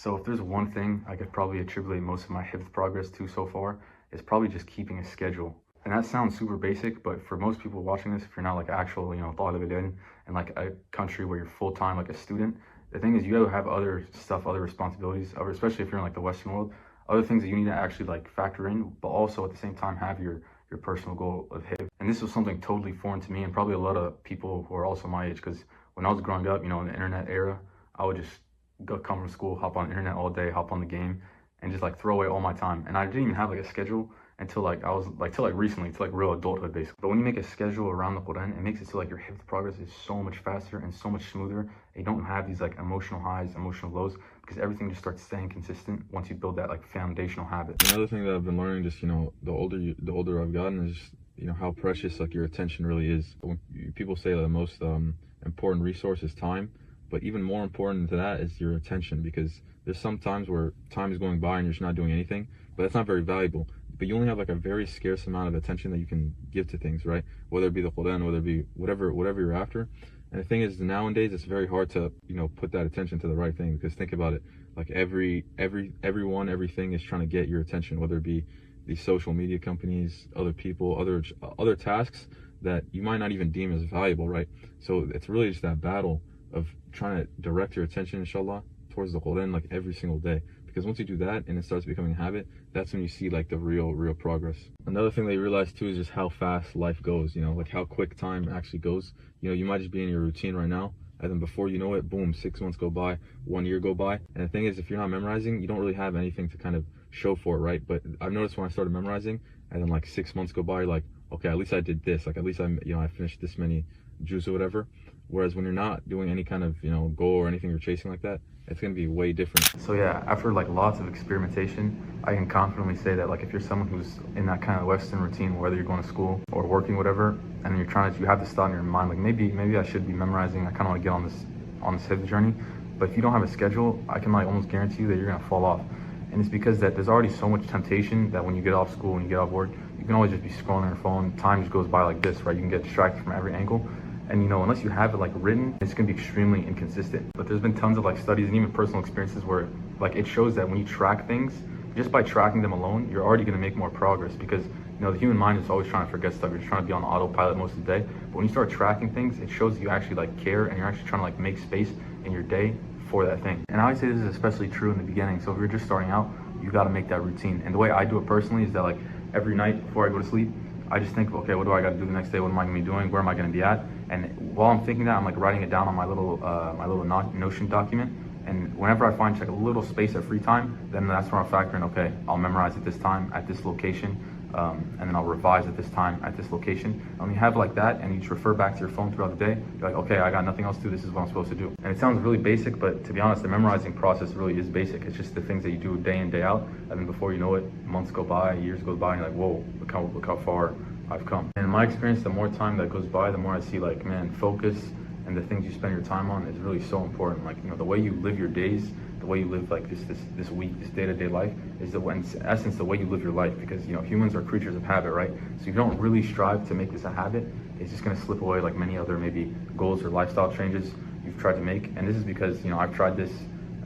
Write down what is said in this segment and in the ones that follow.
So if there's one thing I could probably attribute most of my hifz progress to so far, it's probably just keeping a schedule. And that sounds super basic, but for most people watching this, if you're not like actual, طالب العلم in like a country where you're full-time like a student, the thing is you gotta have other stuff, other responsibilities, or especially if you're in like the Western world, other things that you need to actually like factor in, but also at the same time have your personal goal of hifz. And this was something totally foreign to me and probably a lot of people who are also my age, because when I was growing up, in the internet era, I would just come from school, hop on the internet all day, hop on the game, and just like throw away all my time. And I didn't even have like a schedule until like I was like till like recently, till like real adulthood basically. But when you make a schedule around the Quran, it makes it so like your hifz progress is so much faster and so much smoother. And you don't have these like emotional highs, emotional lows, because everything just starts staying consistent once you build that like foundational habit. Another thing that I've been learning, just the older I've gotten, is how precious like your attention really is. When people say the most important resource is time, but even more important to that is your attention, because there's some times where time is going by and you're just not doing anything, but that's not very valuable. But you only have like a very scarce amount of attention that you can give to things, right? Whether it be the Quran, whether it be whatever you're after. And the thing is, nowadays it's very hard to put that attention to the right thing, because think about it, like everything is trying to get your attention, whether it be these social media companies, other people, other tasks that you might not even deem as valuable, right? So it's really just that battle of trying to direct your attention, inshallah, towards the Quran like every single day. Because once you do that and it starts becoming a habit, that's when you see like the real progress. Another thing that you realize too is just how fast life goes, like how quick time actually goes. You might just be in your routine right now, and then before you know it, boom, 6 months go by, 1 year go by. And the thing is, if you're not memorizing, you don't really have anything to kind of show for it, right? But I've noticed when I started memorizing, and then like 6 months go by, you're like, okay, at least I did this, like at least I finished this many juz or whatever. Whereas when you're not doing any kind of goal or anything you're chasing like that, it's going to be way different. So yeah, after like lots of experimentation, I can confidently say that like if you're someone who's in that kind of Western routine, whether you're going to school or working, whatever, and you have this thought in your mind, like maybe I should be memorizing, I kind of want to get on this hifz journey. But if you don't have a schedule, I can like almost guarantee you that you're going to fall off. And it's because that there's already so much temptation that when you get off school, when you get off work, you can always just be scrolling on your phone. Time just goes by like this, right? You can get distracted from every angle. And unless you have it like written, it's gonna be extremely inconsistent. But there's been tons of like studies and even personal experiences where like it shows that when you track things, just by tracking them alone, you're already gonna make more progress, because the human mind is always trying to forget stuff. You're just trying to be on autopilot most of the day. But when you start tracking things, it shows that you actually like care, and you're actually trying to like make space in your day for that thing. And I would say this is especially true in the beginning. So if you're just starting out, you gotta make that routine. And the way I do it personally is that like every night before I go to sleep, I just think, okay, what do I got to do the next day? What am I going to be doing? Where am I going to be at? And while I'm thinking that, I'm like writing it down on my little Notion document. And whenever I find like a little space of free time, then that's where I'm factoring, okay, I'll memorize at this time, at this location, and then I'll revise at this time, at this location. And when you have like that, and you just refer back to your phone throughout the day, you're like, okay, I got nothing else to do. This is what I'm supposed to do. And it sounds really basic, but to be honest, the memorizing process really is basic. It's just the things that you do day in, day out. And then before you know it, months go by, years go by, and you're like, whoa, look how far I've come. And in my experience, the more time that goes by, the more I see like, man, focus and the things you spend your time on is really so important. Like, the way you live your days, the way you live like this week, this day-to-day life is in essence the way you live your life, because humans are creatures of habit, right? So if you don't really strive to make this a habit, it's just going to slip away like many other maybe goals or lifestyle changes you've tried to make. And this is because I've tried this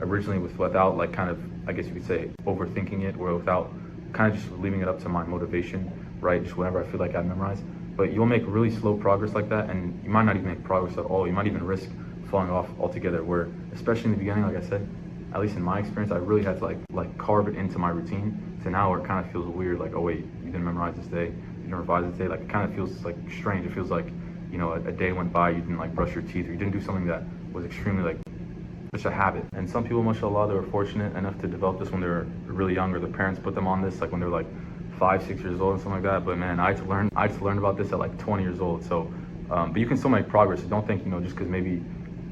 originally without like kind of, I guess you could say, overthinking it, or without kind of just leaving it up to my motivation, right? Just whenever I feel like I memorize. But you'll make really slow progress like that, and you might not even make progress at all. You might even risk falling off altogether, where especially in the beginning, like I said, at least in my experience, I really had to like carve it into my routine. So now it kind of feels weird, like, oh wait, you didn't memorize this day, you didn't revise this day. Like, it kind of feels like strange. It feels like, a day went by, you didn't like brush your teeth, or you didn't do something that was extremely like such a habit. And some people, mashallah, they were fortunate enough to develop this when they were really young, or their parents put them on this like when they were like 5-6 years old and something like that. But man, I had to learn about this at like 20 years old. So but you can still make progress. So don't think just because maybe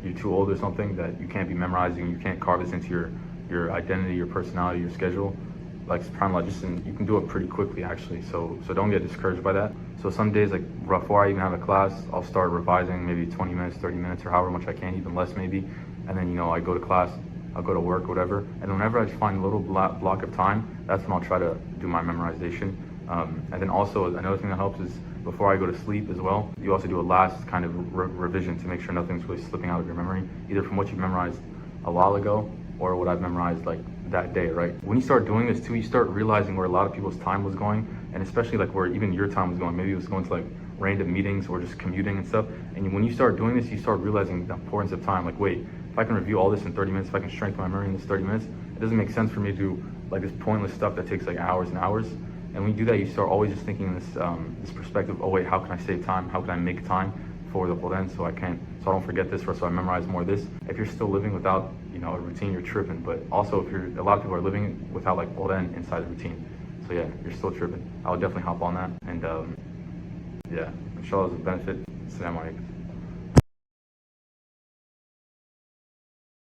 you're too old or something that you can't be memorizing, you can't carve this into your identity, your personality, your schedule. Like subhanAllah, you can do it pretty quickly actually. So don't get discouraged by that. So some days, like before I even have a class, I'll start revising maybe 20 minutes, 30 minutes, or however much I can, even less maybe. And then I go to class, I'll go to work, whatever. And whenever I just find a little block of time, that's when I'll try to do my memorization. And then also another thing that helps is before I go to sleep as well, you also do a last kind of revision to make sure nothing's really slipping out of your memory, either from what you memorized a while ago, or what I've memorized like that day, right? When you start doing this too, you start realizing where a lot of people's time was going, and especially like where even your time was going. Maybe it was going to like random meetings or just commuting and stuff. And when you start doing this, you start realizing the importance of time. Like, wait, if I can review all this in 30 minutes, if I can strengthen my memory in this 30 minutes, it doesn't make sense for me to do like this pointless stuff that takes like hours and hours. And when you do that, you start always just thinking in this perspective, oh wait, how can I save time? How can I make time for the Quran so I don't forget this, or so I memorize more of this. If you're still living without, a routine, you're tripping. But also if a lot of people are living without like Quran inside the routine. So yeah, you're still tripping. I'll definitely hop on that. And yeah, inshallah, it's a benefit. Assalamu alaikum.